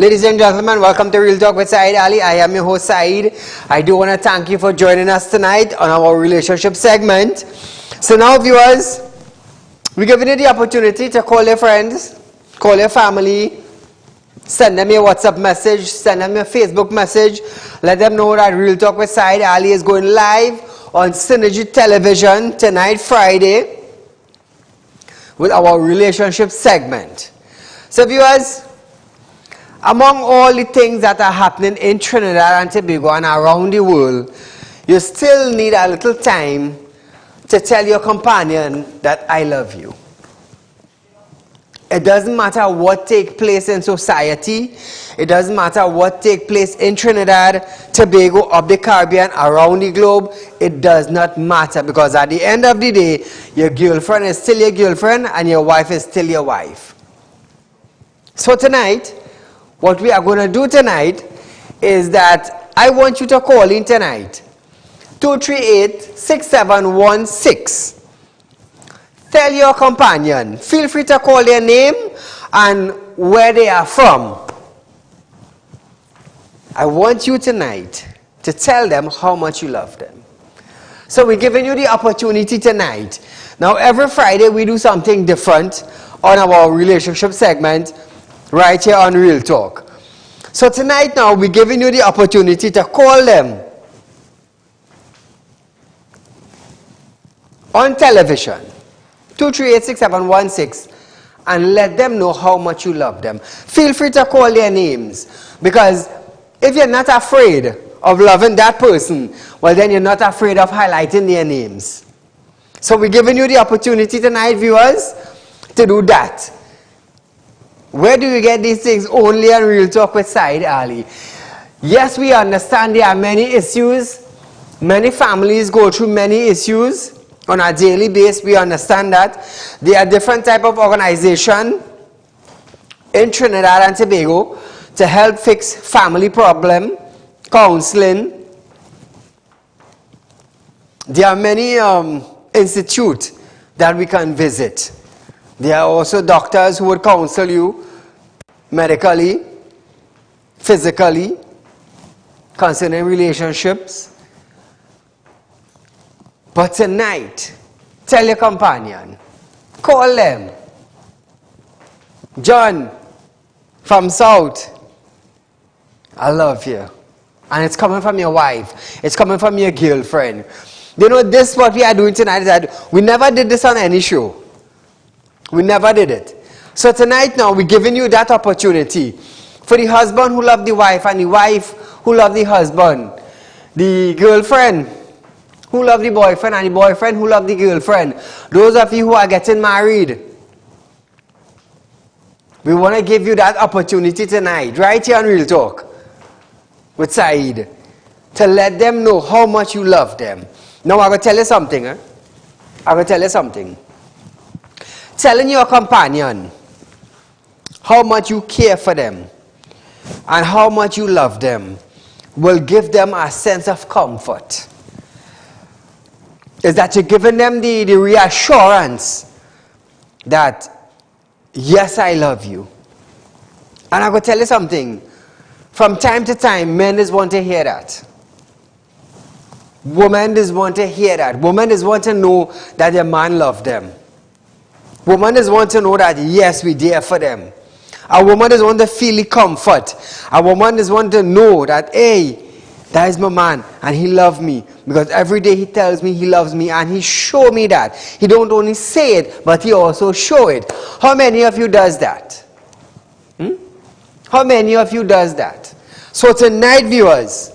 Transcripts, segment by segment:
Ladies and gentlemen, welcome to Real Talk with Saieed Ali. I am your host Saeed. I do want to thank you for joining us tonight on our relationship segment. So now, viewers, we're giving you the opportunity to call your friends, call your family, send them your WhatsApp message, send them your Facebook message. Let them know that Real Talk with Saieed Ali is going live on Synergy Television tonight, Friday, with our relationship segment. So viewers, among all the things that are happening in Trinidad and Tobago and around the world, you still need a little time to tell your companion that I love you. It doesn't matter what takes place in society. It doesn't matter what takes place in Trinidad, Tobago, of the Caribbean, around the globe. It does not matter, because at the end of the day, your girlfriend is still your girlfriend and your wife is still your wife. So tonight, what we are going to do tonight is that I want you to call in tonight. 238-6716. Tell your companion. Feel free to call their name and where they are from. I want you tonight to tell them how much you love them. So we're giving you the opportunity tonight. Now every Friday we do something different on our relationship segment right here on Real Talk. So tonight now we're giving you the opportunity to call them on television, 238-6716, and let them know how much you love them. Feel free to call their names, because if you're not afraid of loving that person, well then you're not afraid of highlighting their names. So we're giving you the opportunity tonight, viewers, to do that. Where do you get these things? Only on Real Talk with Saieed Ali. Yes, we understand there are many issues. Many families go through many issues on a daily basis. We understand that. There are different type of organization in Trinidad and Tobago to help fix family problem, counseling. There are many institutes that we can visit. There are also doctors who would counsel you medically, physically, concerning relationships. But tonight, tell your companion, call them. John from South, I love you. And it's coming from your wife. It's coming from your girlfriend. You know, this what we are doing tonight is that we never did this on any show. We never did it. So tonight now we're giving you that opportunity for the husband who loved the wife and the wife who loved the husband, the girlfriend who loved the boyfriend and the boyfriend who loved the girlfriend. Those of you who are getting married, we want to give you that opportunity tonight, right here on Real Talk with Saeed, to let them know how much you love them. Now I'm going to tell you something. I'm going to tell you something. Telling your companion how much you care for them and how much you love them will give them a sense of comfort. Is that you're giving them the reassurance that, yes, I love you. And I'm going to tell you something. From time to time, men just want to hear that. Women just want to hear that. Women just want to know that their man loves them. Women just want to know that, yes, we're there for them. A woman just want to feel the comfort. A woman just want to know that, hey, that is my man and he loves me. Because every day he tells me he loves me and he show me that. He don't only say it, but he also show it. How many of you does that? How many of you does that? So tonight, viewers,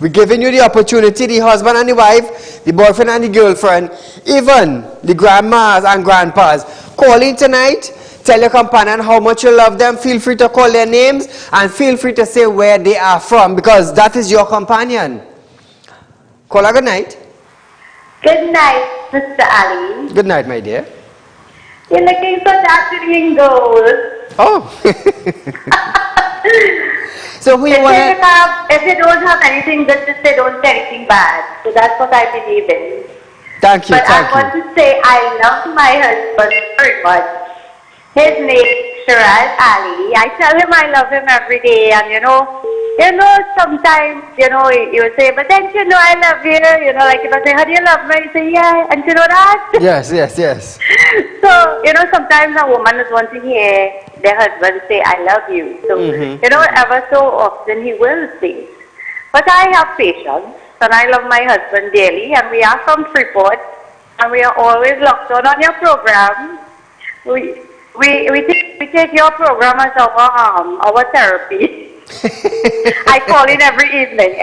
we're giving you the opportunity, the husband and the wife, the boyfriend and the girlfriend, even the grandmas and grandpas, call in tonight, tell your companion how much you love them. Feel free to call their names and feel free to say where they are from, because that is your companion. Caller, good night. Good night, Mr. Ali. Good night, my dear. You're looking so naturally in gold. Oh. So who you want to... If you don't have anything good to say, don't say anything bad. So that's what I believe in. Thank you, but thank you. I want to say I love my husband very much. His name is Saieed Ali. I tell him I love him every day, and sometimes, he will say, but then I love you. Like if I say, how do you love me? You say, yeah, and you know that? Yes, yes, yes. So, sometimes a woman is want to hear their husband say, I love you. So, ever so often he will say. But I have patience, and I love my husband dearly, and we are from Freeport, and we are always locked on your program. We take your program as our therapy. I call in every evening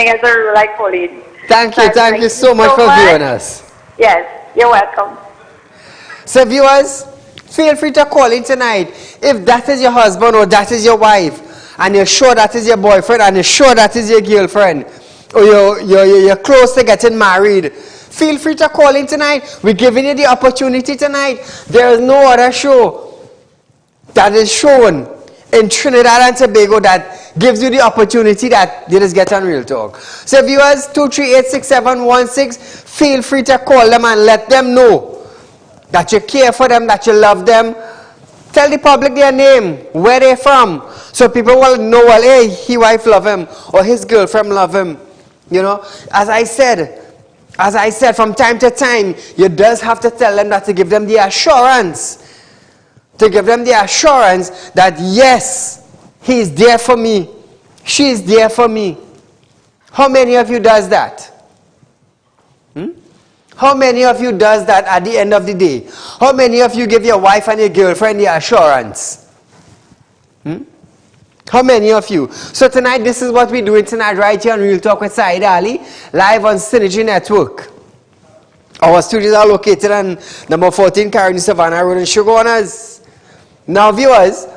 as a rule I call in. Thank you so much for viewing us. Yes, you're welcome. So viewers, feel free to call in tonight. If that is your husband or that is your wife, and you're sure that is your boyfriend, and you're sure that is your girlfriend, or you're close to getting married, feel free to call in tonight. We're giving you the opportunity tonight. There is no other show that is shown in Trinidad and Tobago that gives you the opportunity that you just get on Real Talk. So viewers, 238-6716, feel free to call them and let them know that you care for them, that you love them. Tell the public their name, where they're from, so people will know, well, hey, his wife love him, or his girlfriend love him. As I said, from time to time, you just have to tell them that, to give them the assurance, that yes, he is there for me, she is there for me. How many of you does that? How many of you does that at the end of the day? How many of you give your wife and your girlfriend the assurance? How many of you? So tonight, this is what we're doing tonight right here on Real Talk with Saieed Ali, live on Synergy Network. Our studios are located on number 14 Caroni Savannah Road in Sugarwaners. Now viewers,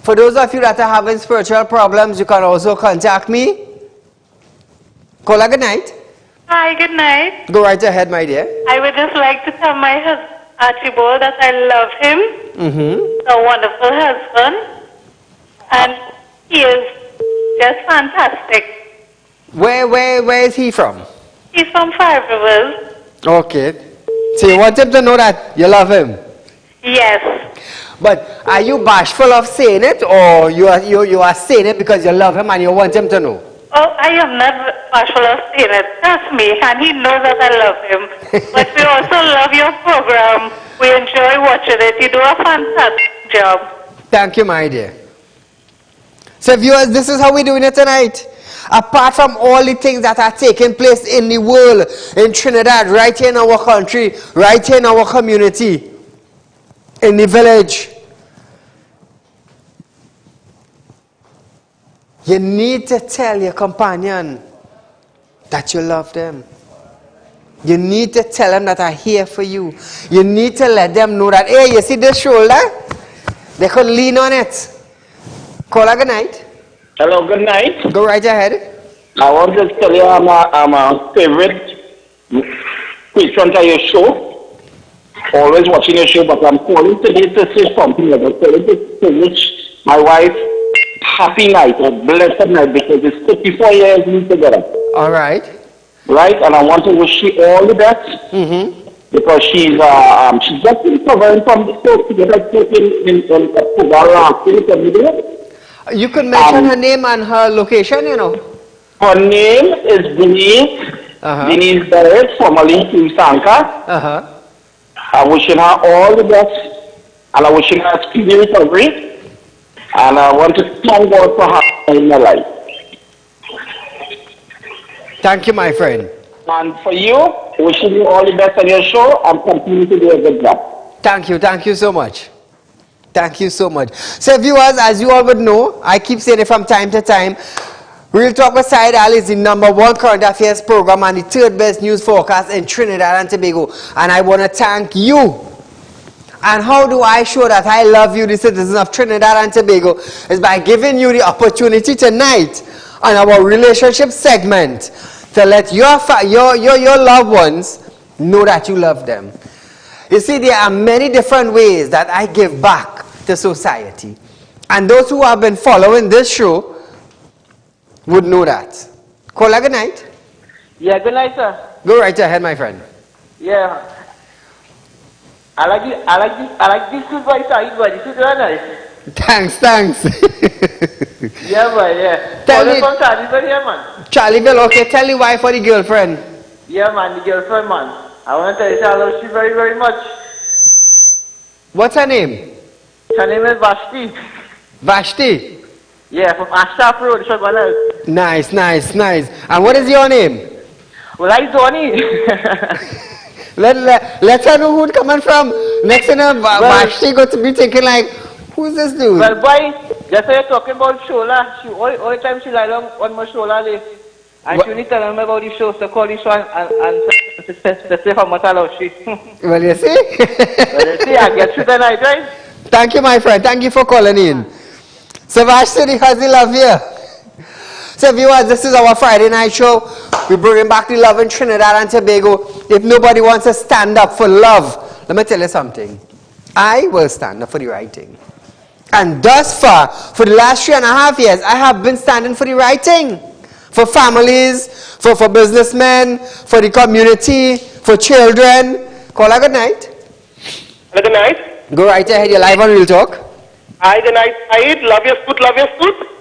for those of you that are having spiritual problems, you can also contact me. Kola, good night. Hi, good night. Go right ahead, my dear. I would just like to tell my husband, Archibald, that I love him. He's a wonderful husband. And he is just fantastic. Where is he from? He's from Five Rivers. Okay. So you want him to know that you love him? Yes. But are you bashful of saying it, or you are saying it because you love him and you want him to know? Oh, I am not bashful of saying it. Trust me, and he knows that I love him. But we also love your program. We enjoy watching it. You do a fantastic job. Thank you, my dear. So viewers, this is how we're doing it tonight. Apart from all the things that are taking place in the world, in Trinidad, right here in our country, right here in our community, in the village, you need to tell your companion that you love them. You need to tell them that I'm here for you. You need to let them know that, hey, you see this shoulder? They could lean on it. Call her good night. Hello, good night. Go right ahead. I want to tell you I'm a favorite patron to your show. Always watching your show, but I'm calling today to say something about to wish my wife happy night, a blessed night, because it's 54 years we together. All right. Right, and I want to wish you all the best. Because she's just recovering from the stroke. in You could mention her name and her location, Her name is Denise. Denise Barrett, formerly Sanka. I'm wishing her all the best, and I'm wishing her a speedy recovery. And I want to thank God for her in my life. Thank you, my friend. And for you, wishing you all the best on your show, and continue to do a good job. Thank you so much. Thank you so much. So viewers, as you all would know, I keep saying it from time to time, Real Talk with Saieed Ali is the #1 current affairs program and the 3rd best news forecast in Trinidad and Tobago. And I want to thank you. And how do I show that I love you, the citizens of Trinidad and Tobago, is by giving you the opportunity tonight on our relationship segment to let your loved ones know that you love them. You see, there are many different ways that I give back to society. And those who have been following this show would know that. Kola, good night. Yeah, good night, sir. Go right ahead, my friend. Yeah. I like this food by Saieed, boy. This is very nice. Thanks. Yeah, boy, yeah. Tell Call me- from Charlieville, yeah, man. Charlieville, okay, tell your wife or the girlfriend. Yeah, man, the girlfriend, man. I want to tell you, I love you very, very much. What's her name? Her name is Vashti. Vashti. Yeah, from Ashtaf Road, Shogwala. Nice. And what is your name? Well, I Tony. Let her know who's coming from. Next thing Vashti got to be thinking like, who's this dude? Well, boy, just you're talking about Shola. She all the time she lie down on my Shola day. And she only tell me about the show, so call this one and say how much I love she. Well, you see? Well, you see, I get through the night, right? Thank you, my friend. Thank you for calling in. So, Vashti, because the love here. So, viewers, this is our Friday night show. We're bringing back the love in Trinidad and Tobago. If nobody wants to stand up for love, let me tell you something. I will stand up for the right thing. And thus far, for the last 3.5 years, I have been standing for the right thing. For families, for businessmen, for the community, for children. Call her good night. Good night. Go right ahead. You're live on Real Talk. Hi, good night, Saeed. Love your food.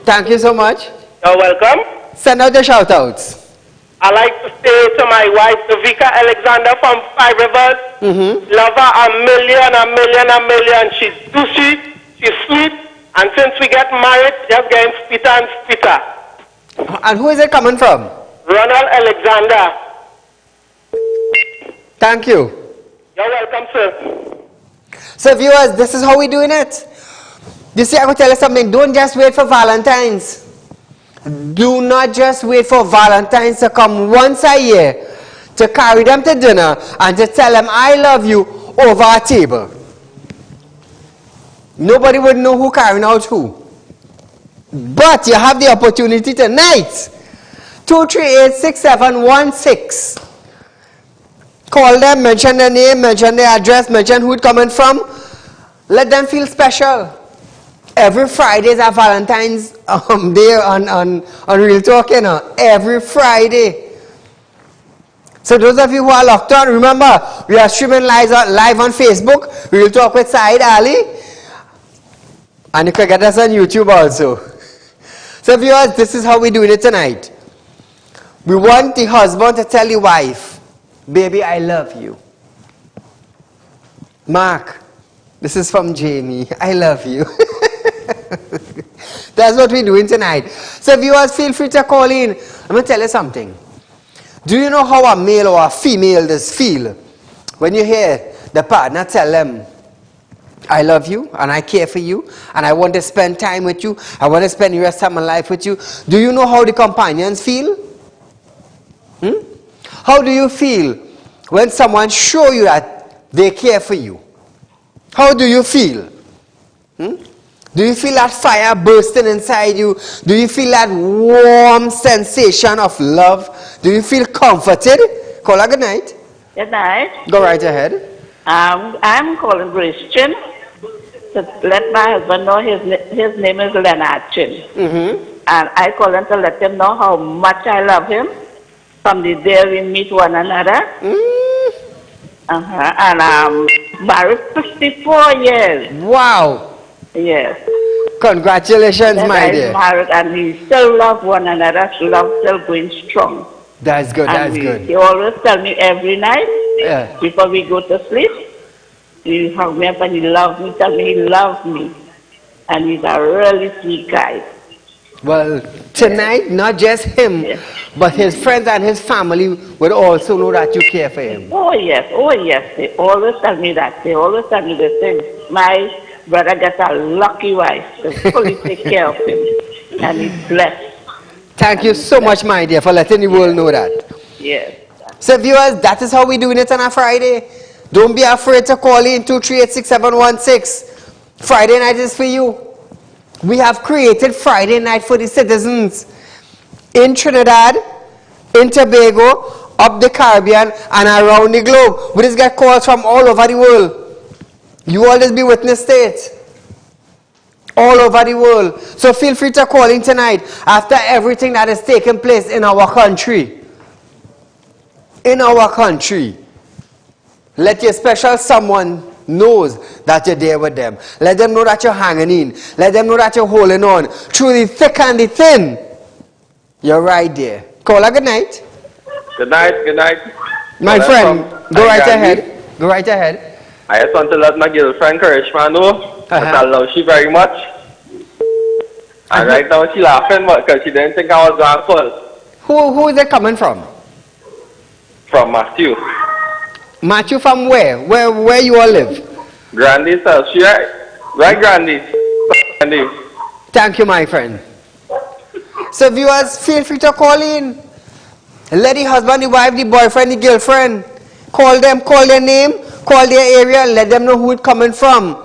Thank you so much. You're welcome. Send out the shout outs. I like to say to my wife, Davika Alexander from 5 Rivers, love her a million. She's douchey, she's sweet, and since we get married, just getting sweeter and sweeter. And who is it coming from? Ronald Alexander. Thank you. You're welcome, sir. So viewers, this is how we're doing it. You see, I will tell you something. Don't just wait for Valentine's. Do not just wait for Valentine's to come once a year to carry them to dinner and to tell them I love you over a table. Nobody would know who carrying out who. But you have the opportunity tonight. 238-6716. Call them, mention their name, mention their address, mention who it's coming from. Let them feel special. Every Friday is a Valentine's Day on Real Talk, you know. Every Friday. So those of you who are locked on, remember, we are streaming live on Facebook. Real Talk with Saieed Ali. And you can get us on YouTube also. So viewers, this is how we're doing it tonight. We want the husband to tell the wife, baby, I love you. Mark, this is from Jamie. I love you. That's what we're doing tonight. So viewers, feel free to call in. Let me tell you something. Do you know how a male or a female does feel when you hear the partner tell them, I love you and I care for you and I want to spend time with you. I want to spend the rest of my life with you. Do you know how the companions feel? How do you feel when someone show you that they care for you? How do you feel? Do you feel that fire bursting inside you? Do you feel that warm sensation of love? Do you feel comforted? Call her good night. Good night. Go right ahead. I'm calling Christian to let my husband know his name is Leonard Chin. And I call him to let him know how much I love him from the day we meet one another. And I'm married 54 years. Wow. Yes. Congratulations, Then my I'm dear. married and we still love one another. Love still going strong. That's good, And that's good. He always tell me every night Yeah. before we go to sleep, he hug me up and he loves me, tell me he loves me. And he's a really sweet guy. Well, tonight, not just him, but his friends and his family would also know that you care for him. Oh yes. They always tell me that. They always tell me the thing. My brother gets a lucky wife to fully take care of him. And he's blessed. Thank you so much, my dear, for letting the world know that. Yes. So viewers, that is how we're doing it on a Friday. Don't be afraid to call in 238-6716. Friday night is for you. We have created Friday night for the citizens in Trinidad, in Tobago, up the Caribbean, and around the globe. We just get calls from all over the world. You always be witness to it. All over the world. So feel free to call in tonight after everything that is taking place in our country. In our country. Let your special someone knows that you're there with them. Let them know that you're hanging in. Let them know that you're holding on. Through the thick and the thin, you're right there. Caller, good night. Good night, good night. My friend, go right ahead. Go right ahead. I just want to let my girlfriend Karishma know that I love she very much. And right now she's laughing because she didn't think I was going full. Who is it coming from? From Matthew. Matthew from where? Where you all live? Grandy says she right Grandy. Grandy. Thank you, my friend. So viewers, feel free to call in. Let the husband, the wife, the boyfriend, the girlfriend, call them, call their name, call their area, let them know who it's coming from.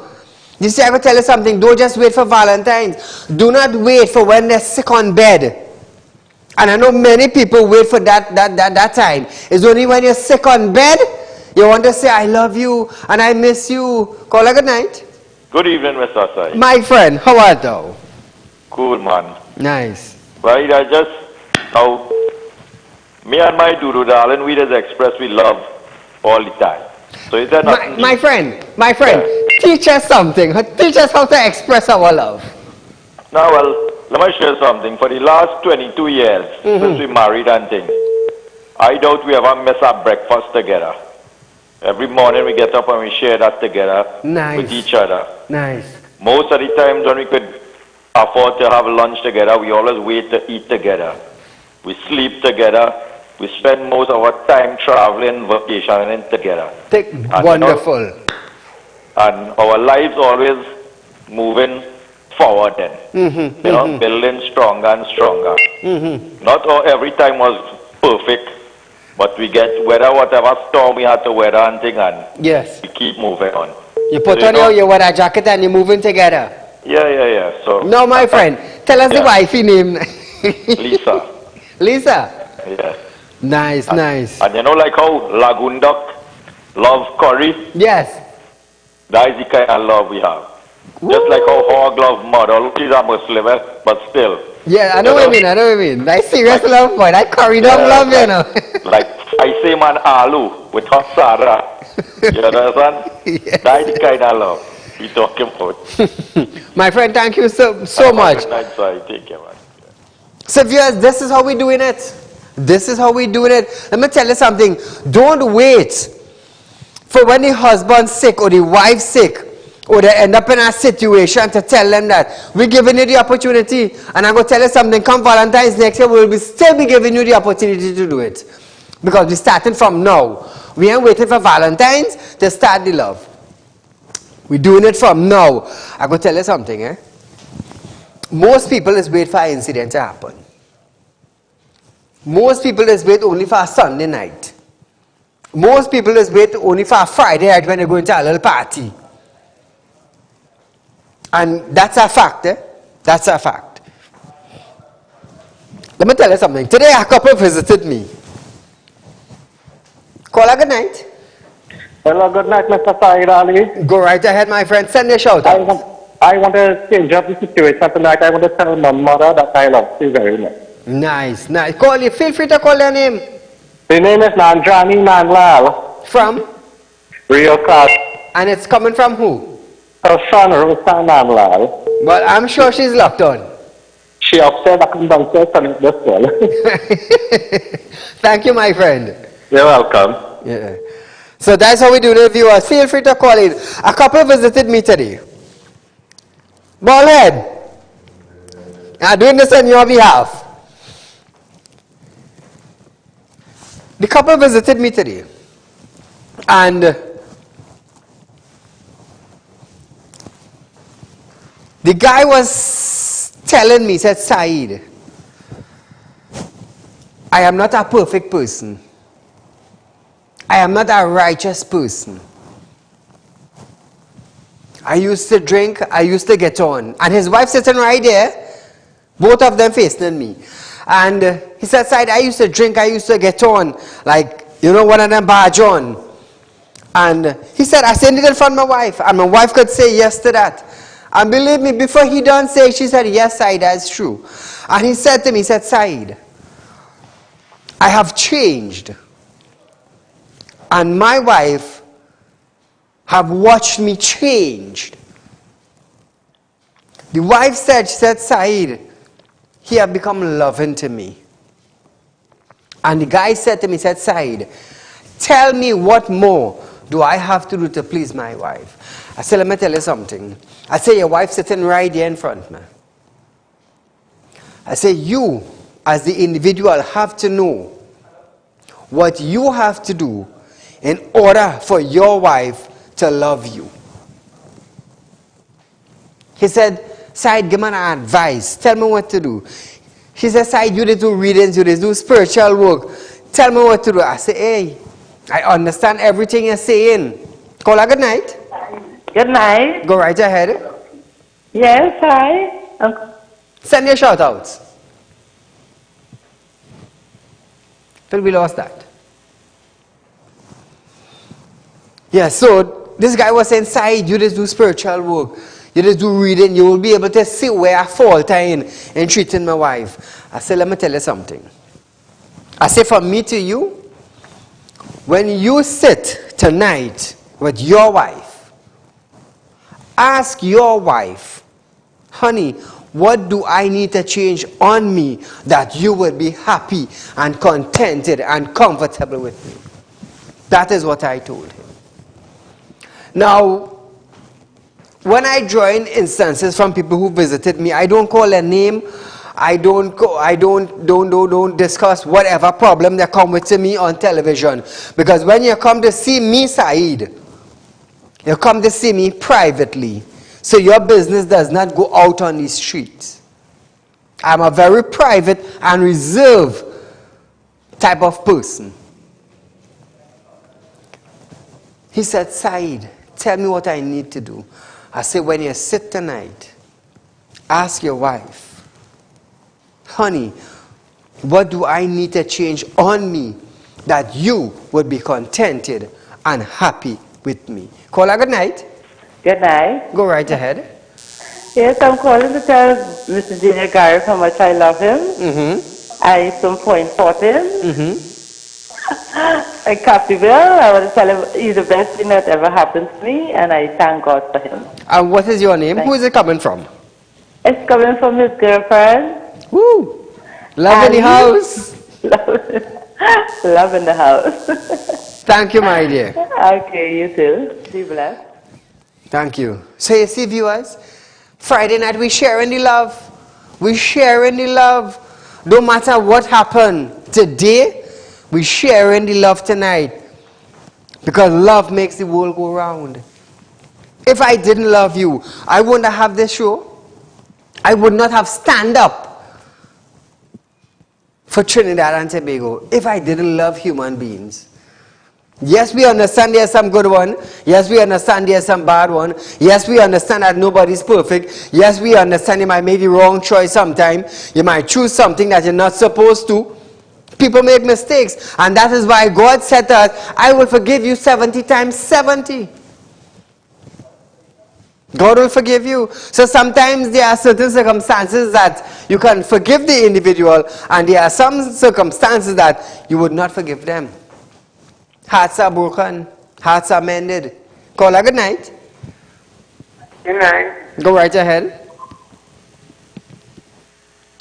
You see, I will tell you something, don't just wait for Valentine's. Do not wait for when they're sick on bed. And I know many people wait for that time. It's only when you're sick on bed, you want to say, I love you and I miss you. Call her good night. Good evening, Mr. Sai. My friend, how art thou? Cool, man. Nice. Right, I just, now, me and my Dudu darling, we just express we love all the time. So is that not... My friend, teach us something. Teach us how to express our love. Now, well, let me share something. For the last 22 years, since we married and things, I doubt we ever miss our breakfast together. Every morning we get up and we share that together with each other. Nice. Most of the times when we could afford to have lunch together, we always wait to eat together. We sleep together. We spend most of our time traveling, vacationing together. Wonderful. You know, and our lives always moving forward then. You know, building stronger and stronger. Not every time was perfect, but we get whatever storm we had to weather and thing, and we keep moving on. You put on your weather jacket and you're moving together. Yeah. So no, my friend, tell us the wifey name. Lisa. Lisa? Yeah. Nice. And you know like how Lagoon Duck love curry? Yes. That is the kind of love we have. Woo. Just like how Hog love mother. She's a Muslim, but still. Yeah, I know what you mean. That's serious love, boy. That curry dog love, like, you know. Like I say man aloo with hot Sarah. You understand? Yes. That is the kind of love we talking about. My friend, thank you so much. Good night, so take care, man. So viewers, this is how we doing it. This is how we doing it. Let me tell you something. Don't wait for when the husband's sick or the wife's sick, or they end up in a situation to tell them that we're giving you the opportunity. And I'm going to tell you something. Come Valentine's next year, we'll still be giving you the opportunity to do it. Because we're starting from now. We ain't waiting for Valentine's to start the love. We're doing it from now. I'm going to tell you something. Most people is wait for an incident to happen. Most people is wait only for a Sunday night. Most people is wait only for a Friday night when they're going to a little party. And that's a fact. That's a fact. Let me tell you something. Today a couple visited me. Caller, good night. Hello, good night, Mr. Saieed Ali. Go right ahead, my friend. Send your shout out. I want to change up the situation tonight. I want to tell my mother that I love you very much. Nice. Call you. Feel free to call their name. The name is Nanjani Manlal. From? Real class. And it's coming from who? Her son, Rosa Manlal. Well, I'm sure she's locked on. She upset I come downstairs and this one. Thank you, my friend. You're welcome. Yeah. So that's how we do it, viewers. Feel free to call in. A couple visited me today. Ballhead. I'm doing this on your behalf. The couple visited me today. And the guy was telling me, he said, Saeed, I am not a perfect person. I am not a righteous person. I used to drink, I used to get on. And his wife sitting right there, both of them facing me. And he said, Saeed, I used to drink, I used to get on. Like, you know, one of them barge on. And he said, I said it in front of my wife. And my wife could say yes to that. And believe me, before he done say, she said, yes, Saeed, that's true. And he said to me, he said, Saeed, I have changed. And my wife have watched me change. The wife said, Saeed, he have become loving to me. And the guy said to me, Saeed, tell me what more do I have to do to please my wife? I said, let me tell you something. I said, your wife sitting right there in front of me. I said, you as the individual have to know what you have to do in order for your wife to love you. He said, Saeed, give me an advice. Tell me what to do. He said, Saeed, you need to readings, you need to do spiritual work. Tell me what to do. I said, hey, I understand everything you're saying. Call her good night. Good night. Go right ahead. Yes, hi. Send your shout outs. Till we lost that. Yeah, so this guy was saying, Saeed, you just do spiritual work. You just do reading. You will be able to see where I fault in treating my wife. I said, let me tell you something. I say, from me to you, when you sit tonight with your wife, ask your wife, honey, what do I need to change on me that you will be happy and contented and comfortable with me? That is what I told him. Now, when I join instances from people who visited me, I don't call a name. I don't discuss whatever problem that come with me on television. Because when you come to see me, Saeed, you come to see me privately. So your business does not go out on the streets. I'm a very private and reserved type of person. He said, Saeed, tell me what I need to do. I said, when you sit tonight, ask your wife, honey, what do I need to change on me that you would be contented and happy with me? Call her good night. Good night. Go right ahead. Yes, I'm calling to tell Mr. Junior Garrett how much I love him. I some point for him. I Captiville, I want to tell him he's the best thing that ever happened to me, and I thank God for him. And what is your name? Who is it coming from? It's coming from his girlfriend. Woo! Love in the house. Love in the house. Thank you, my dear. Okay, you too. Be blessed. Thank you. So you see, viewers, Friday night we sharing the love. We sharing the love. No matter what happened today, we sharing the love tonight. Because love makes the world go round. If I didn't love you, I wouldn't have this show. I would not have stand up for Trinidad and Tobago if I didn't love human beings. Yes, we understand there's some good one. Yes, we understand there's some bad one. Yes, we understand that nobody's perfect. Yes, we understand you might make the wrong choice sometime. You might choose something that you're not supposed to. People make mistakes. And that is why God said to us, I will forgive you 70 times 70. God will forgive you. So sometimes there are certain circumstances that you can forgive the individual, and there are some circumstances that you would not forgive them. Hearts are broken. Hearts are mended. Call her good night. Good night. Go right ahead.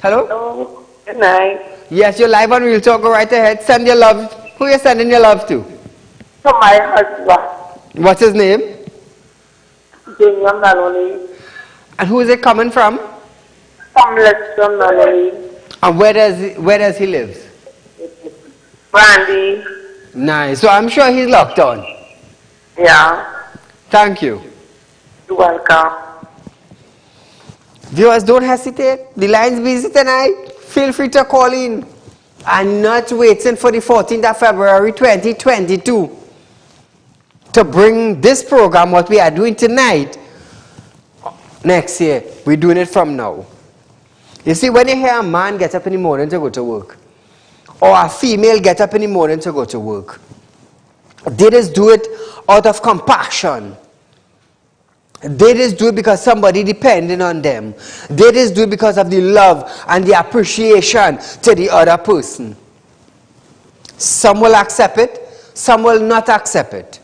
Hello? Hello. Good night. Yes, you're live on Real Talk. Go right ahead. Send your love. Who are you sending your love to? To my husband. What's his name? Jingham Naloni. And who is it coming from? From Leicester Naloni. And where does he live? Brandy. Nice. So I'm sure he's locked on. Yeah. Thank you. You're welcome. Viewers, don't hesitate. The line's busy tonight. Feel free to call in. I'm not waiting for the 14th of February 2022 to bring this program, what we are doing tonight, next year. We're doing it from now. You see, when you hear a man get up in the morning to go to work, or a female get up in the morning to go to work, they just do it out of compassion. They just do it because somebody depending on them. They just do it because of the love and the appreciation to the other person. Some will accept it, some will not accept it.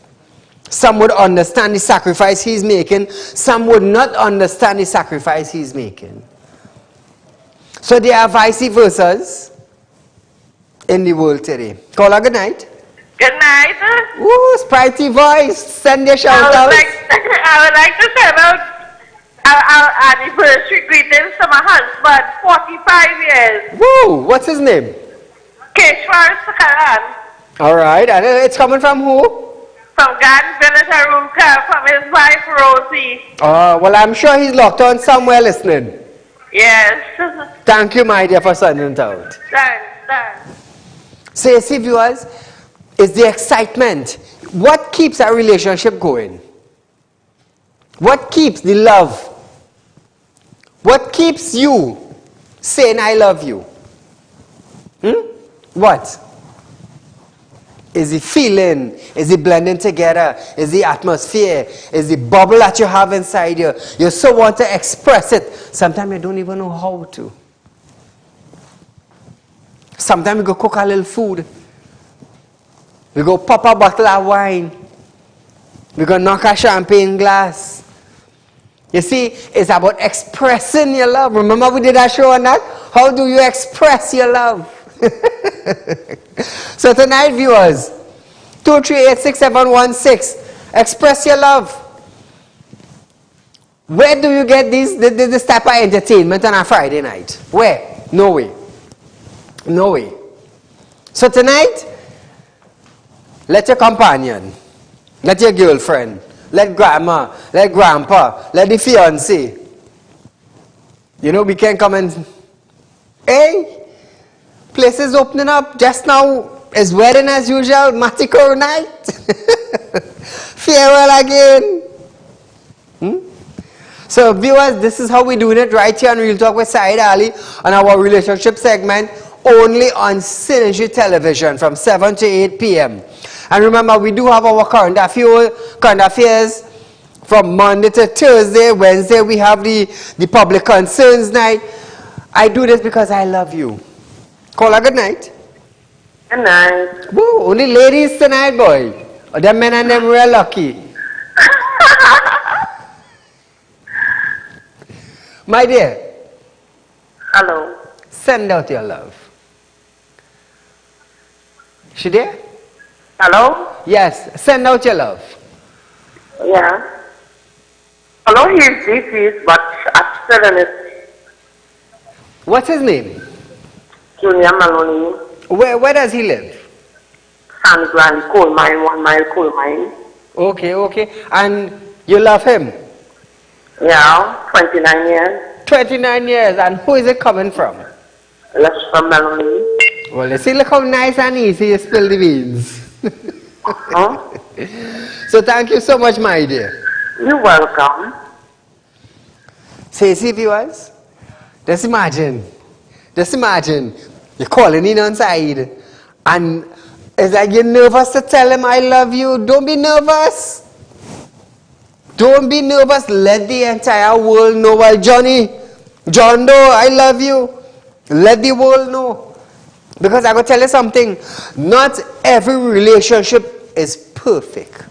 Some would understand the sacrifice he's making. Some would not understand the sacrifice he's making. So there are vice versas in the world today. Caller, good night. Good night. Ooh, sprightly voice. Send your shout out. I would like to send out our anniversary greetings to my husband, 45 years. Woo! What's his name? Keshwar Sakaran. Alright, and it's coming from who? From Gan Villataruka, from his wife Rosie. Well, I'm sure he's locked on somewhere listening. Yes. Thank you, my dear, for sending it out. Thanks. So you see, viewers, it's the excitement. What keeps our relationship going? What keeps the love? What keeps you saying I love you? What? Is the feeling? Is the blending together? Is the atmosphere? Is the bubble that you have inside you? You so want to express it. Sometimes you don't even know how to. Sometimes we go cook a little food. We go pop a bottle of wine. We go knock a champagne glass. You see, it's about expressing your love. Remember we did a show on that? How do you express your love? So tonight, viewers, 2386716, express your love. Where do you get this type of entertainment on a Friday night? Where? No way. No way. So tonight, let your companion, let your girlfriend, let grandma, let grandpa, let the fiancé. You know, we can come and, hey, places opening up. Just now is wedding as usual, Matiko night. Farewell again. So viewers, this is how we're doing it right here on Real Talk with Saieed Ali on our relationship segment, only on Synergy Television from 7 to 8 p.m. And remember, we do have our current affairs from Monday to Thursday. Wednesday, we have the public concerns night. I do this because I love you. Caller, good night. Good night. Woo, only ladies tonight, boy. Oh, them men and them real lucky. My dear. Hello. Send out your love. She there? Hello? Yes, send out your love. Yeah. Hello, he's deceased, but I'm still in it. What's his name? Junior Maloney. Where does he live? San Grand coal mine, 1 mile coal mine. Okay. And you love him? Yeah, 29 years. 29 years. And who is it coming from? That's from Maloney. Well, you see, look how nice and easy you spill the beans. Huh? So thank you so much, my dear. You're welcome. So you see, viewers, just imagine, you're calling in on Saieed, and it's like you're nervous to tell him I love you. Don't be nervous. Don't be nervous. Let the entire world know. Well, John Doe, I love you. Let the world know. Because I gotta tell you something. Not every relationship is perfect.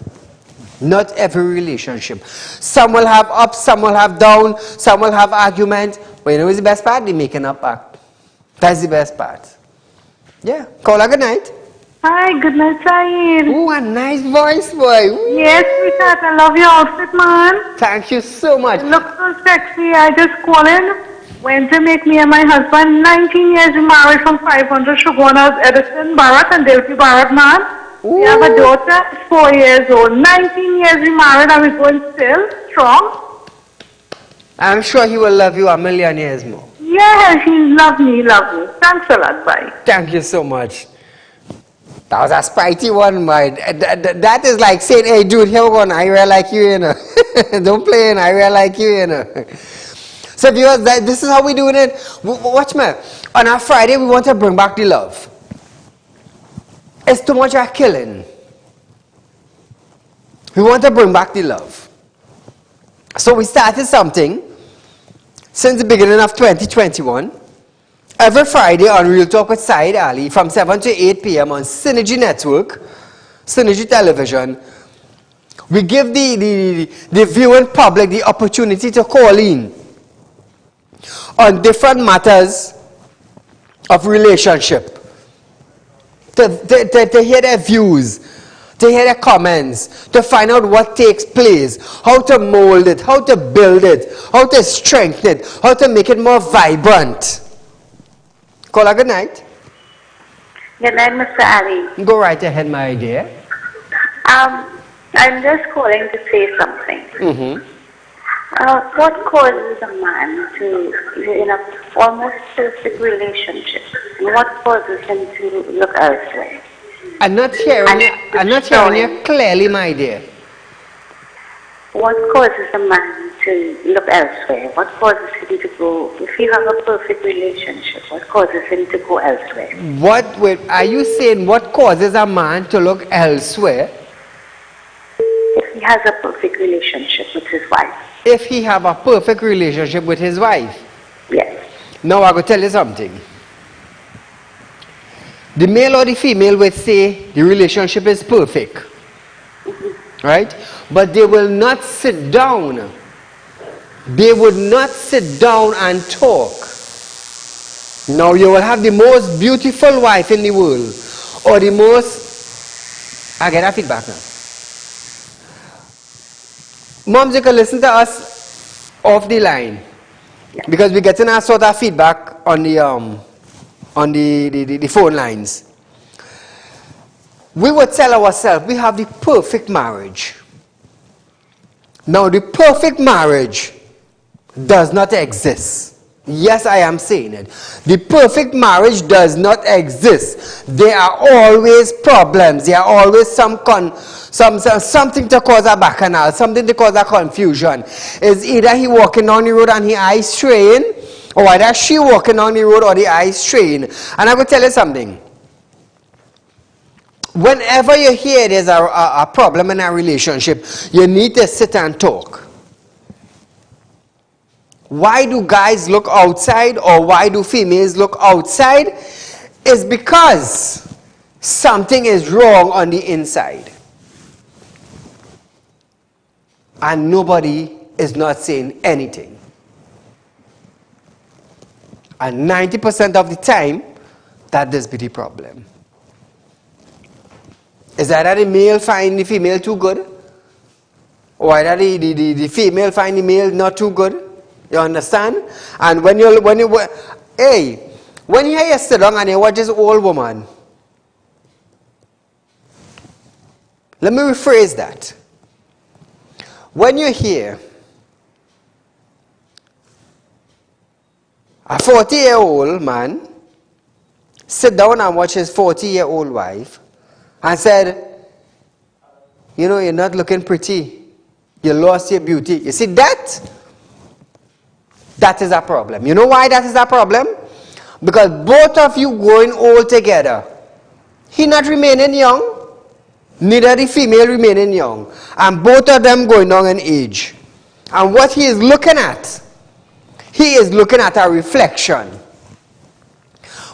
Not every relationship. Some will have ups, some will have down, some will have arguments. But you know what's the best part? The making up act. That's the best part. Yeah. Caller, good night. Hi, good night, Saieed. Ooh, a nice voice, boy. Ooh. Yes, sweetheart, I love your outfit, man. Thank you so much. You look so sexy. I just called in. Went to make me and my husband 19 years married from 500 Shogunas, Edison Bharat and Devti Bharat, man. Ooh. We have a daughter, 4 years old. 19 years married and we're going still strong. I'm sure he will love you a million years more. Yeah, he loves me, Thanks a lot, bye. Thank you so much. That was a sprightly one, my. That is like saying, hey, dude, here we go, I really like you, you know. Don't play, I really like you, you know. So viewers, this is how we're doing it. Watch me. On our Friday, we want to bring back the love. It's too much of killing. We want to bring back the love. So we started something since the beginning of 2021. Every Friday on Real Talk with Saieed Ali from 7 to 8 p.m. on Synergy Network, Synergy Television, We give the viewing public the opportunity to call in on different matters of relationship, to hear their views, to hear their comments, to find out what takes place, how to mold it, how to build it, how to strengthen it, how to make it more vibrant. Caller, good night. Good night, Mr. Ali. Go right ahead, my dear. I'm just calling to say something. What causes a man to, in a almost perfect relationship, and what causes him to look elsewhere? I'm not hearing you clearly, my dear. What causes a man to look elsewhere? What causes him to go, if you have a perfect relationship, what causes him to go elsewhere? Are you saying what causes a man to look elsewhere? If he has a perfect relationship with his wife. If he have a perfect relationship with his wife? Yes. Now I will tell you something. The male or the female would say the relationship is perfect. Right? But they will not sit down. They would not sit down and talk. Now you will have the most beautiful wife in the world, or the most... I get that feedback now. Moms, you can listen to us off the line, because we're getting a sort of feedback on the phone lines. We would tell ourselves we have the perfect marriage. Now the perfect marriage does not exist. Yes, I am saying it. The perfect marriage does not exist. There are always problems. There are always something to cause a bacchanal, something to cause a confusion. Is either he walking down the road and he eyes straying, or either she walking down the road or the eyes straying. And I will tell you something. Whenever you hear there's a problem in a relationship, you need to sit and talk. Why do guys look outside, or why do females look outside? It's because something is wrong on the inside. And nobody is not saying anything. And 90% of the time, that does be the problem. Is either the male find the female too good, or either the female find the male not too good? You understand? And when you sit down and you watch this old woman, let me rephrase that. When you hear a 40-year-old man sit down and watch his 40-year-old wife and said, you know, you're not looking pretty, you lost your beauty. You see that? That is a problem. You know why that is a problem? Because both of you growing old together. He not remaining young, neither the female remaining young. And both of them going down in age. And what he is looking at a reflection.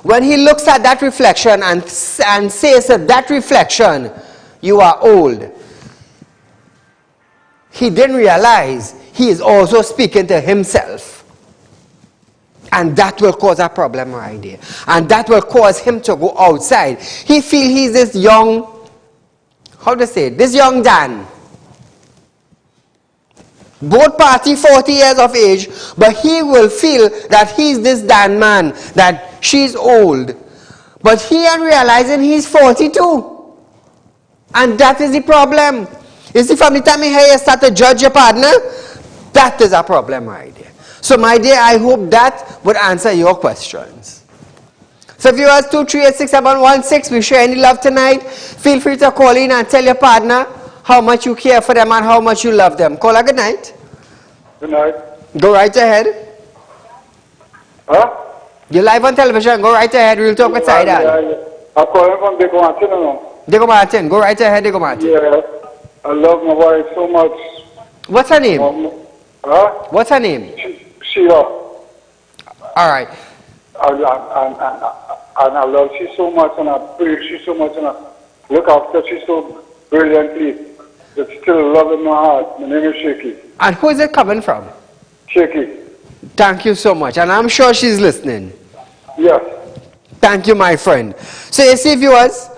When he looks at that reflection and says to that reflection, you are old, he didn't realize he is also speaking to himself. And that will cause a problem right there. And that will cause him to go outside. He feels he's this young, how to say it, this young Dan. Both parties 40 years of age, but he will feel that he's this Dan man, that she's old. But he ain't realizing he's 42. And that is the problem. You see, from the time you start to judge your partner, that is a problem right there. So my dear, I hope that would answer your questions. So viewers, 2386716, we share any love tonight. Feel free to call in and tell your partner how much you care for them and how much you love them. Caller, good night. Good night. Go right ahead. Huh? You're live on television. Go right ahead. Real talk with Saieed Ali. I'm calling from Diego Martin now. Diego Martin. Go right ahead, Diego Martin. Yeah. I love my wife so much. What's her name? Huh? What's her name? Sheila. All right. And I love she so much, and I praise she so much, and I look after she so brilliantly. It's still love in my heart. My name is Shaky. And who is it coming from? Shaky. Thank you so much. And I'm sure she's listening. Yes. Thank you, my friend. So you see, viewers,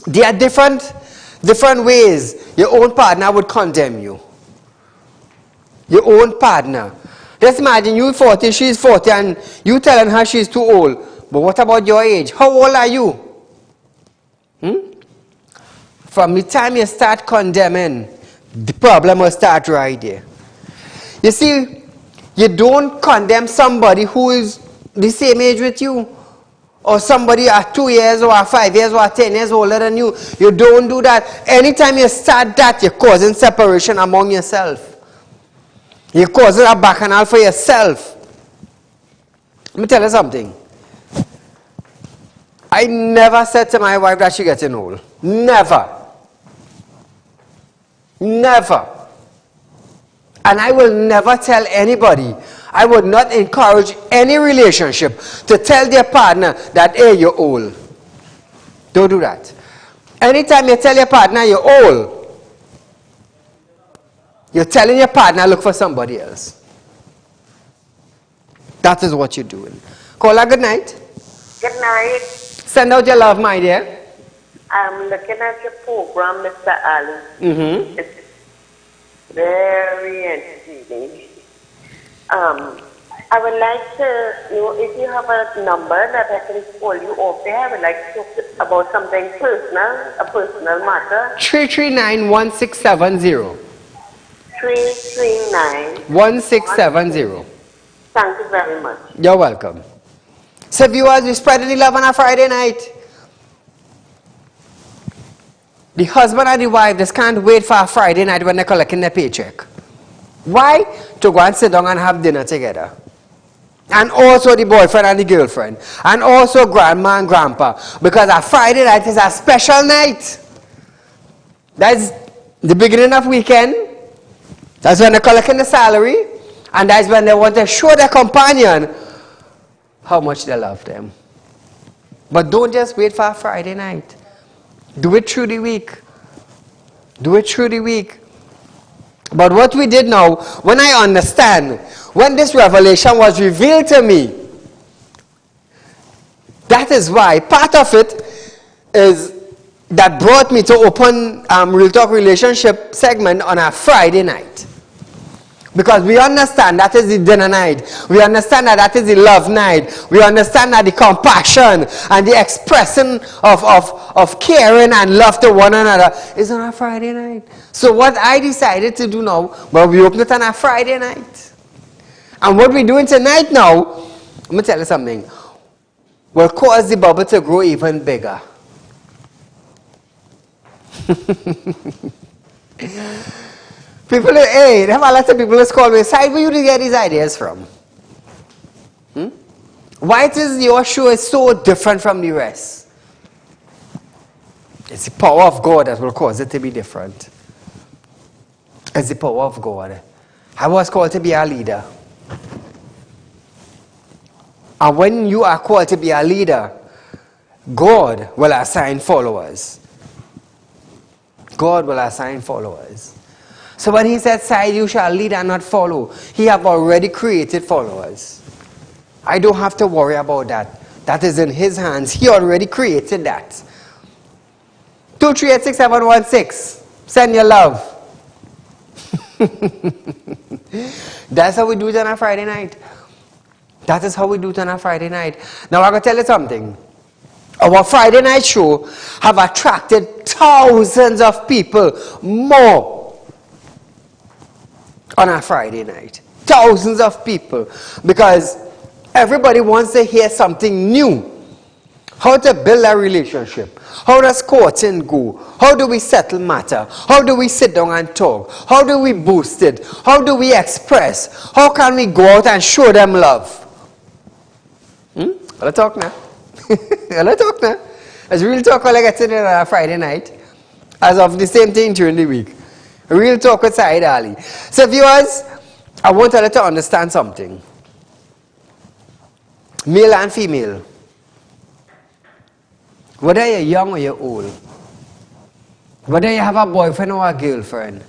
there are different ways your own partner would condemn you. Your own partner. Just imagine you 40, she's 40, and you telling her she's too old. But what about your age? How old are you? From the time you start condemning, the problem will start right there. You see, you don't condemn somebody who is the same age with you, or somebody at 2 years or 5 years or 10 years older than you. You don't do that. Anytime you start that, you're causing separation among yourself. You're causing a bacchanal for yourself. Let me tell you something. I never said to my wife that she's getting old. Never. Never. And I will never tell anybody. I would not encourage any relationship to tell their partner that, hey, you're old. Don't do that. Anytime you tell your partner you're old, you're telling your partner, look for somebody else. That is what you're doing. Caller, good night. Good night. Send out your love, my dear. I'm looking at your program, Mr. Ali. Mm-hmm. It's very entertaining. I would like to know if you have a number that I can call you off there. I would like to talk about something personal, a personal matter. 339-1670. 339-1670. Thank you very much. You're welcome. So viewers, we spread the love on a Friday night. The husband and the wife just can't wait for a Friday night when they're collecting their paycheck. Why? To go and sit down and have dinner together. And also the boyfriend and the girlfriend. And also grandma and grandpa. Because a Friday night is a special night. That's the beginning of weekend. That's when they're collecting the salary. And that's when they want to show their companion how much they love them. But don't just wait for a Friday night. Do it through the week. Do it through the week. But what we did now, when I understand, when this revelation was revealed to me, that is why part of it is that brought me to open Real Talk Relationship segment on a Friday night. Because we understand that is the dinner night. We understand that is the love night. We understand that the compassion and the expressing of caring and love to one another is on a Friday night. So what I decided to do now, well, we open it on a Friday night. And what we're doing tonight now, let me tell you something, will cause the bubble to grow even bigger. People, hey, there have a lot of people who call me, Saieed, where you get these ideas from? Why is your show is so different from the rest? It's the power of God that will cause it to be different. It's the power of God. I was called to be a leader. And when you are called to be a leader, God will assign followers. God will assign followers. So when he said, Saieed, you shall lead and not follow, he have already created followers. I don't have to worry about that. That is in his hands. He already created that. 2386716. Send your love. That's how we do it on a Friday night. That is how we do it on a Friday night. Now I'm going to tell you something. Our Friday night show have attracted thousands of people more on a Friday night. Thousands of people. Because everybody wants to hear something new. How to build a relationship. How does courting go? How do we settle matter? How do we sit down and talk? How do we boost it? How do we express? How can we go out and show them love? Let's talk now. Let's talk now. It's real talk when I get to it on a Friday night. As of the same thing during the week. Real talk with Saieed Ali. So viewers, I want you to understand something. Male and female. Whether you're young or you're old. Whether you have a boyfriend or a girlfriend,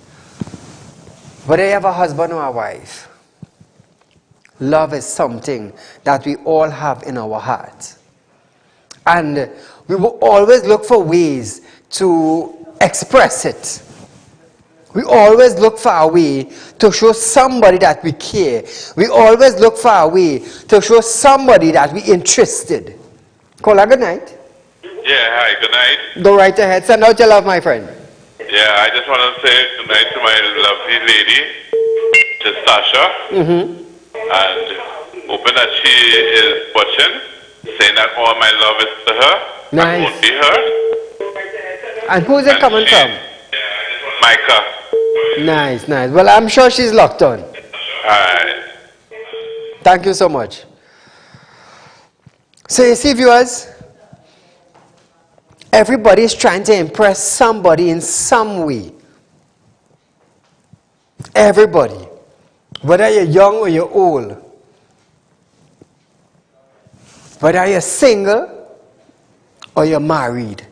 whether you have a husband or a wife, love is something that we all have in our hearts. And we will always look for ways to express it. We always look for a way to show somebody that we care. We always look for a way to show somebody that we're interested. Caller, good night. Yeah, hi, good night. Go right ahead. Send out your love, my friend. Yeah, I just want to say good night to my lovely lady, to Sasha, and hoping that she is watching, saying that all my love is to her, nice. And won't be her. And who is it coming from? Micah. Nice, nice. Well, I'm sure she's locked on. Alright. Thank you so much. So you see, viewers, everybody is trying to impress somebody in some way. Everybody. Whether you're young or you're old. Whether you're single or you're married.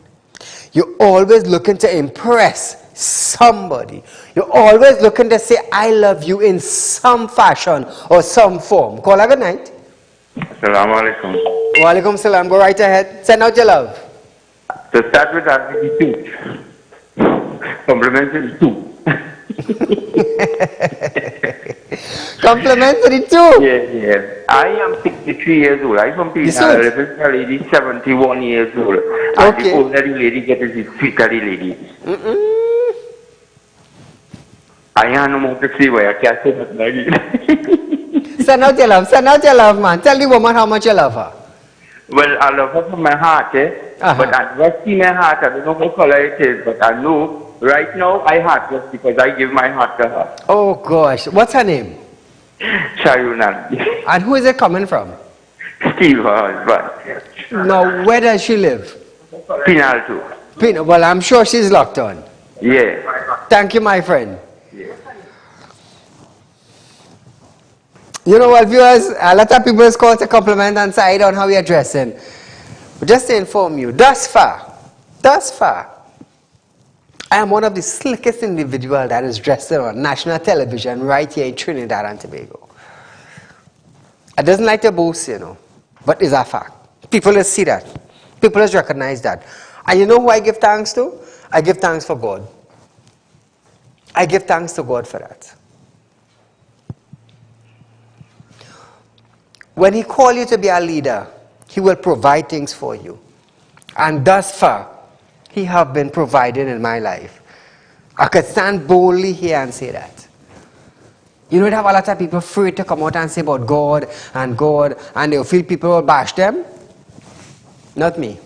You're always looking to impress somebody. You're always looking to say, I love you in some fashion or some form. Caller, good night. Assalamu alaikum. Wa alaikum salam. Go right ahead. Send out your love. To start with, I'll give you 2. Complimentary 2. Complimentary 2? Yes. I am 63 years old. I'm from Penal. The lady is 71 years old. And the older the lady gets is the sweeter the lady. I have no more to say why I can't say that. Send out your love. Send out your love, man. Tell the woman how much you love her. Well, I love her from my heart, But I never see my heart. I don't know what color it is, but I know right now I heartless because I give my heart to her. Oh gosh. What's her name? Saieed Ali. And who is it coming from? Steve, her husband. Now, where does she live? Penal too. Penal. Well, I'm sure she's locked on. Yeah. Thank you, my friend. You know what, viewers, a lot of people call to compliment and side on how you're dressing. But just to inform you, thus far, I am one of the slickest individuals that is dressed on national television right here in Trinidad and Tobago. I doesn't like to boast, but it's a fact. People just see that. People just recognize that. And you know who I give thanks to? I give thanks for God. I give thanks to God for that. When He calls you to be a leader, He will provide things for you. And thus far, He have been providing in my life. I could stand boldly here and say that. You know, have a lot of people afraid to come out and say about God, and they'll feel people will bash them. Not me.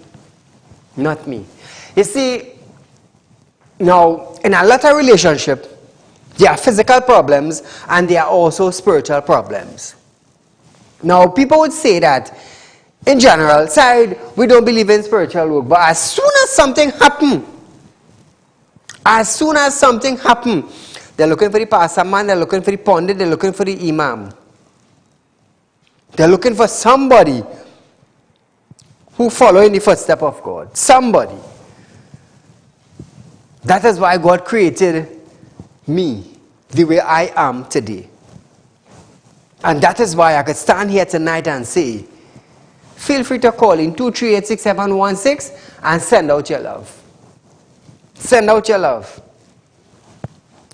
Not me. You see, now, in a lot of relationships, there are physical problems and there are also spiritual problems. Now, people would say that, in general, side, we don't believe in spiritual work, but as soon as something happens, they're looking for the pastor man, they're looking for the pundit, they're looking for the imam. They're looking for somebody who follow in the footsteps of God. Somebody. That is why God created me the way I am today. And that is why I could stand here tonight and say, feel free to call in 238-6716 and send out your love. Send out your love.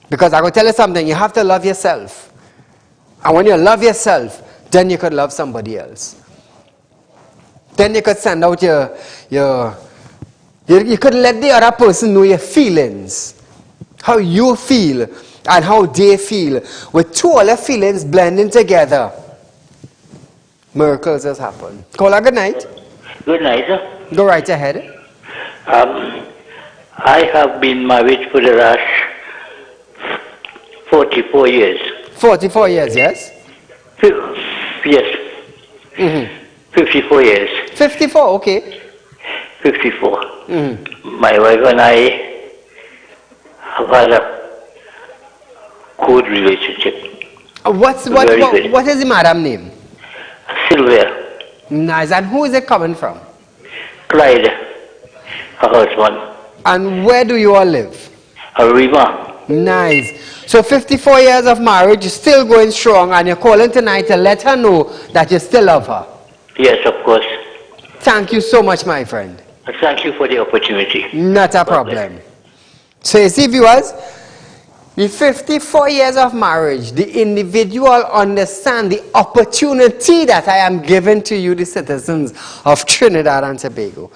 Because I could tell you something, you have to love yourself. And when you love yourself, then you could love somebody else. Then you could send out you could let the other person know your feelings. How you feel and how they feel. With two other feelings blending together, miracles has happened. Caller, good night. Good night, sir. Go right ahead. I have been married for the last 44 years. 44 years, yes? Yes. Mm-hmm. 54 years. 54, okay. 54. Mm-hmm. My wife and I have had a good relationship. What is the madam name? Sylvia. Nice. And who is it coming from? Clyde, her husband. And where do you all live? Arriva. Nice. So 54 years of marriage, you're still going strong, and you're calling tonight to let her know that you still love her. Yes, of course. Thank you so much, my friend. Thank you for the opportunity. Not a problem. So you see, viewers, the 54 years of marriage, the individual understand the opportunity that I am giving to you, the citizens of Trinidad and Tobago.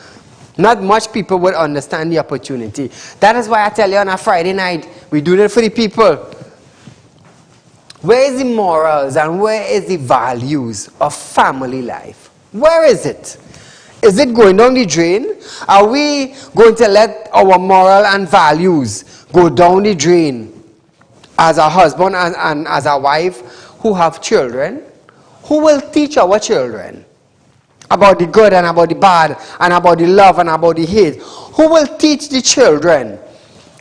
Not much people would understand the opportunity. That is why I tell you on a Friday night, we do it for the people. Where is the morals and where is the values of family life? Where is it? Is it going down the drain? Are we going to let our moral and values go down the drain as a husband and as a wife who have children? Who will teach our children about the good and about the bad and about the love and about the hate? Who will teach the children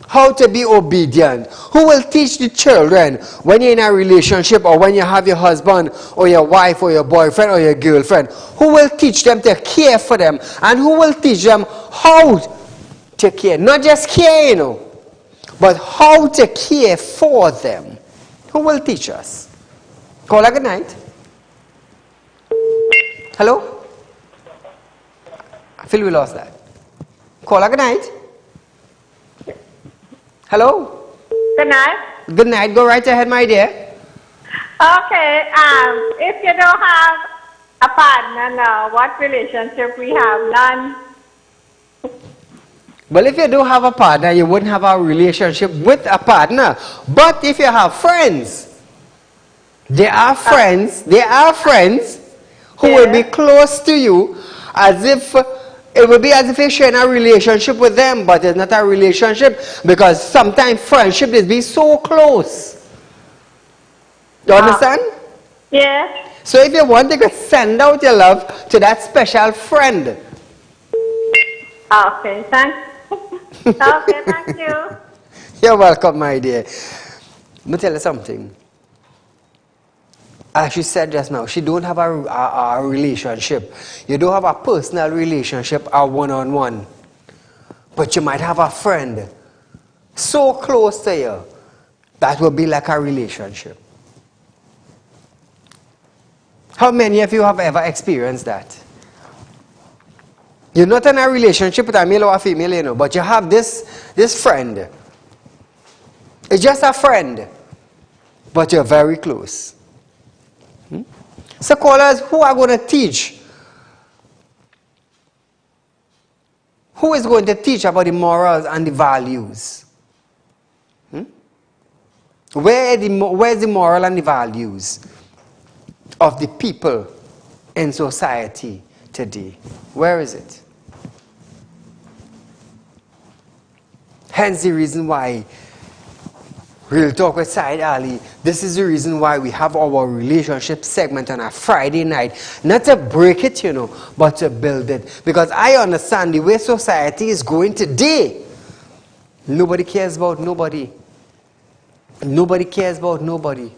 how to be obedient? Who will teach the children when you're in a relationship or when you have your husband or your wife or your boyfriend or your girlfriend? Who will teach them to care for them? And who will teach them how to care? Not just care, you know, but how to care for them. Who will teach us? Call her good night. Hello? I feel we lost that. Call her good night. Hello? Good night. Good night. Go right ahead, my dear. Okay, if you don't have a partner now, what relationship we have? None. Well, if you don't have a partner, you wouldn't have a relationship with a partner. But if you have friends, there are friends who will be close to you as if it would be as if you're sharing a relationship with them, but it's not a relationship because sometimes friendship is be so close. You understand? Yes. So if you want, you can send out your love to that special friend. Okay, thanks. Okay, thank you. You're welcome, my dear. Let me tell you something. As she said just now, she don't have a relationship. You don't have a personal relationship, a one-on-one. But you might have a friend so close to you that will be like a relationship. How many of you have ever experienced that? You're not in a relationship with a male or a female, you know, but you have this friend. It's just a friend, but you're very close. So callers, who are going to teach? Who is going to teach about the morals and the values? Where is the moral and the values of the people in society today? Where is it? Hence the reason why Real Talk with Saieed Ali, this is the reason why we have our relationship segment on a Friday night. Not to break it, you know, but to build it. Because I understand the way society is going today. Nobody cares about nobody. Nobody cares about nobody.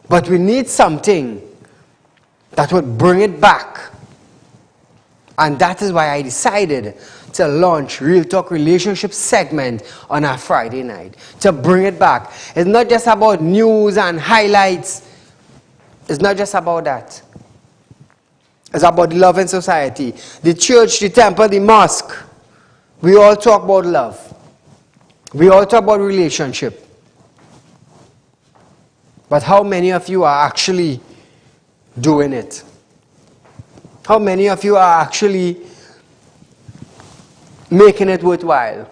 But we need something that would bring it back. And that is why I decided to launch Real Talk Relationship segment on a Friday night. To bring it back. It's not just about news and highlights. It's not just about that. It's about love in society. The church, the temple, the mosque. We all talk about love. We all talk about relationship. But how many of you are actually doing it? How many of you are actually making it worthwhile?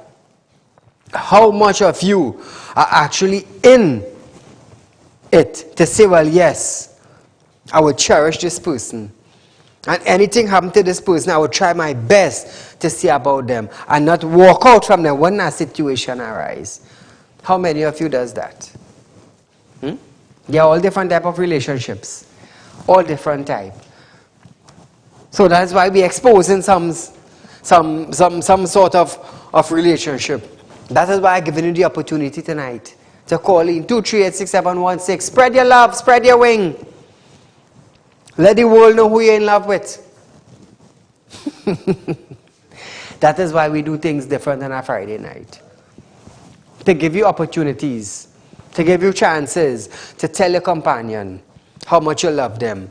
How much of you are actually in it to say, well, yes, I would cherish this person. And anything happen to this person, I would try my best to see about them and not walk out from them when a situation arises. How many of you does that? There are all different type of relationships. All different type. So that's why we're exposing some sort of relationship. That is why I'm giving you the opportunity tonight to call in 238-6716. Spread your love, spread your wing. Let the world know who you're in love with. That is why we do things different on a Friday night. To give you opportunities, to give you chances, to tell your companion how much you love them.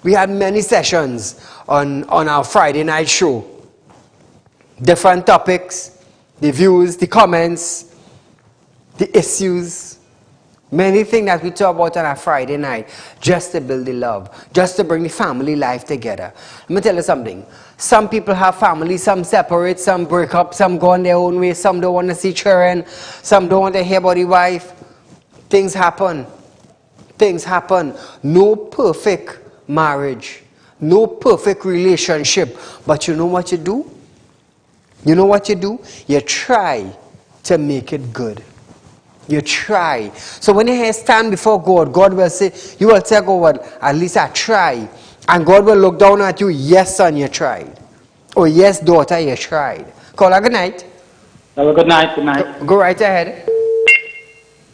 We had many sessions on our Friday night show. Different topics, the views, the comments, the issues. Many things that we talk about on a Friday night just to build the love, just to bring the family life together. Let me tell you something. Some people have families, some separate, some break up, some go on their own way, some don't want to see children, some don't want to hear about the wife. Things happen. Things happen. No perfect marriage, no perfect relationship. But you know what you do? You know what you do? You try to make it good. You try. So when you stand before God, God will say, you will tell God, at least I try. And God will look down at you, yes son, you tried. Or yes daughter, you tried. Call her good night. Have a good night, good night. Go right ahead.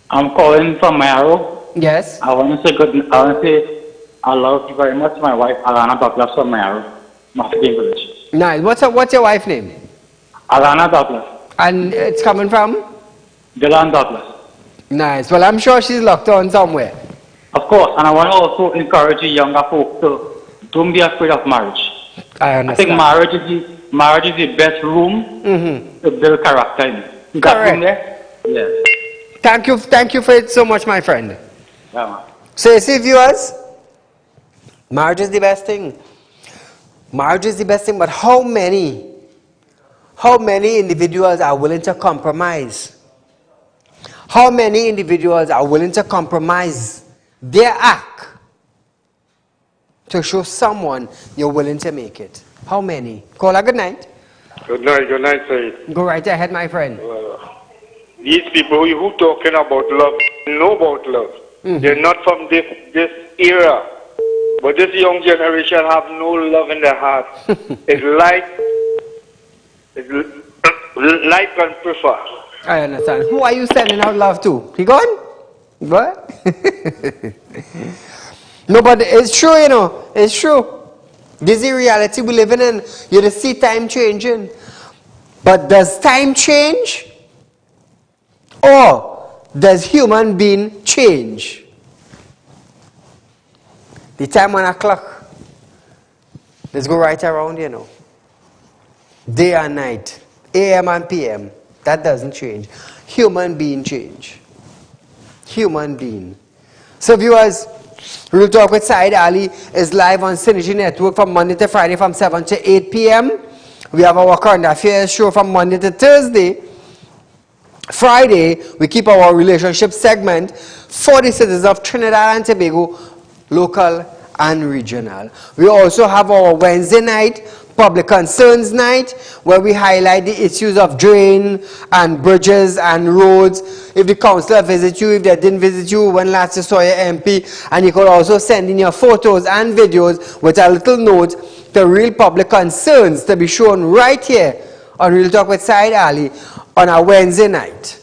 I'm calling from Mayaro. Yes. I want to say I love you very much. My wife, Alana Douglas from Mayaro, Marketing Village. Nice. What's your wife's name? Alana Douglas. And it's coming from? Dylan Douglas. Nice. Well, I'm sure she's locked on somewhere. Of course, and I want to also encourage the younger folk to don't be afraid of marriage. I understand. I think marriage is the best room to build character in. Correct. There? Yes. Thank you for it so much, my friend. Yeah, man. So you see, viewers, marriage is the best thing. Marriage is the best thing, but how many individuals are willing to compromise? How many individuals are willing to compromise their act to show someone you're willing to make it? How many? Caller, good night. Good night, Said. Go right ahead, my friend. These people who talking about love know about love. They're not from this era. But this young generation have no love in their heart. It's like and prefer. I understand. Who are you sending out love to? He gone? What? No, but it's true, you know. It's true. This is the reality we're living in. You just see time changing. But does time change? Or does human being change? The time 1 o'clock. Let's go right around, you know. Day and night. AM and PM. That doesn't change. Human being change. Human being. So viewers, Real Talk with Saieed Ali is live on Synergy Network from Monday to Friday from 7 to 8 p.m. We have our current affairs show from Monday to Thursday. Friday, we keep our relationship segment for the citizens of Trinidad and Tobago, local and regional. We also have our Wednesday night, Public Concerns Night, where we highlight the issues of drain and bridges and roads. If the councillor visits you, if they didn't visit you, when last you saw your MP, and you could also send in your photos and videos with a little note to real public concerns to be shown right here on Real Talk with Saieed Ali on a Wednesday night.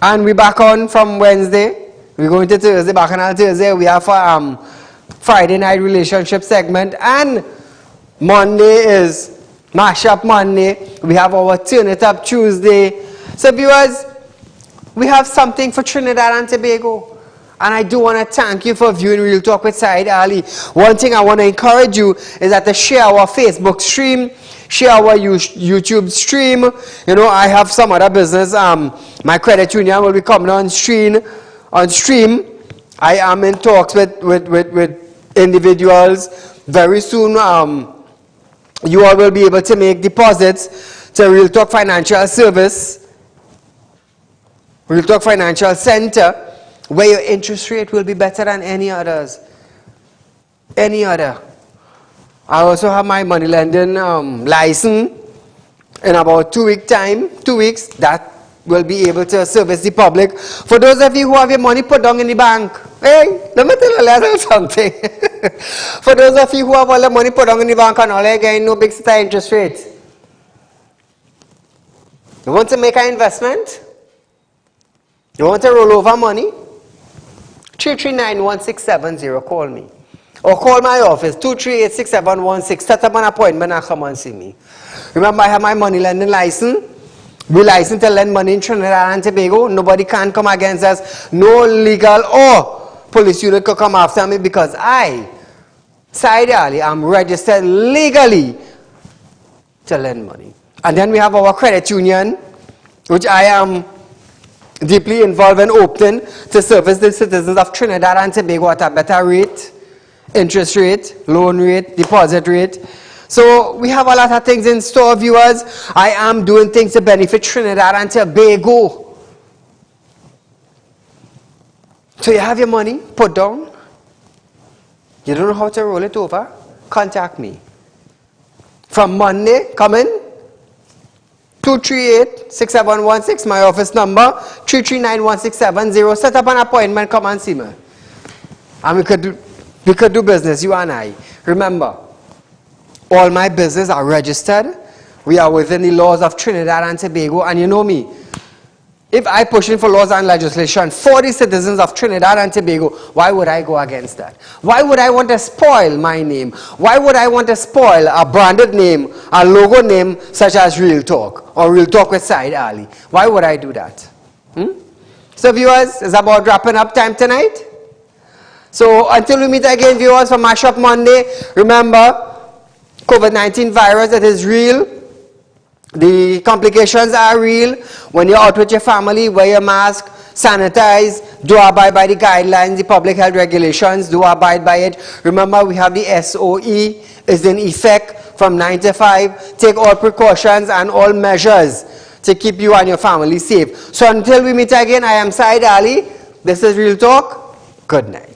And we're back on from Wednesday. We're going to Thursday, back on Thursday. We have Friday night relationship segment, and Monday is Mashup Monday. We have our Turn It Up Tuesday. So viewers, we have something for Trinidad and Tobago. And I do want to thank you for viewing Real Talk with Saieed Ali. One thing I want to encourage you is that to share our Facebook stream, share our YouTube stream. You know, I have some other business. My credit union will be coming on stream. I am in talks with individuals. Very soon, you all will be able to make deposits to Real Talk Financial Service, Real Talk Financial Center, where your interest rate will be better than any others. Any other. I also have my money lending license in about 2 weeks time. 2 weeks, that will be able to service the public. For those of you who have your money put down in the bank, hey, let me tell you a little something. For those of you who have all the money put down in the bank and all again, no big star interest rates. You want to make an investment? You want to roll over money? 339-1670, call me. Or call my office, 238-6716. Set up an appointment and come and see me. Remember, I have my money lending license. We license to lend money in Trinidad and Tobago. Nobody can come against us. No legal or police unit could come after me because I, Saieed Ali, am registered legally to lend money. And then we have our credit union, which I am deeply involved and open to service the citizens of Trinidad and Tobago at a better rate, interest rate, loan rate, deposit rate. So we have a lot of things in store, viewers. I am doing things to benefit Trinidad and Tobago. So you have your money put down. You don't know how to roll it over? Contact me. From Monday, come in. 238-6716, my office number. 339-1670. Set up an appointment, come and see me. And we could do business, you and I. Remember, all my business are registered. We are within the laws of Trinidad and Tobago. And you know me, if I push in for laws and legislation for the citizens of Trinidad and Tobago, why would I go against that? Why would I want to spoil my name? Why would I want to spoil a branded name, a logo name such as Real Talk or Real Talk with Saieed Ali? Why would I do that? So viewers, it's about wrapping up time tonight. So until we meet again, viewers, for Mashup Monday, remember, COVID-19 virus, it is real. The complications are real. When you're out with your family, wear your mask, sanitize, do abide by the guidelines, the public health regulations, do abide by it. Remember, we have the SOE is in effect from 9 to 5. Take all precautions and all measures to keep you and your family safe. So until we meet again, I am Saieed Ali. This is Real Talk. Good night.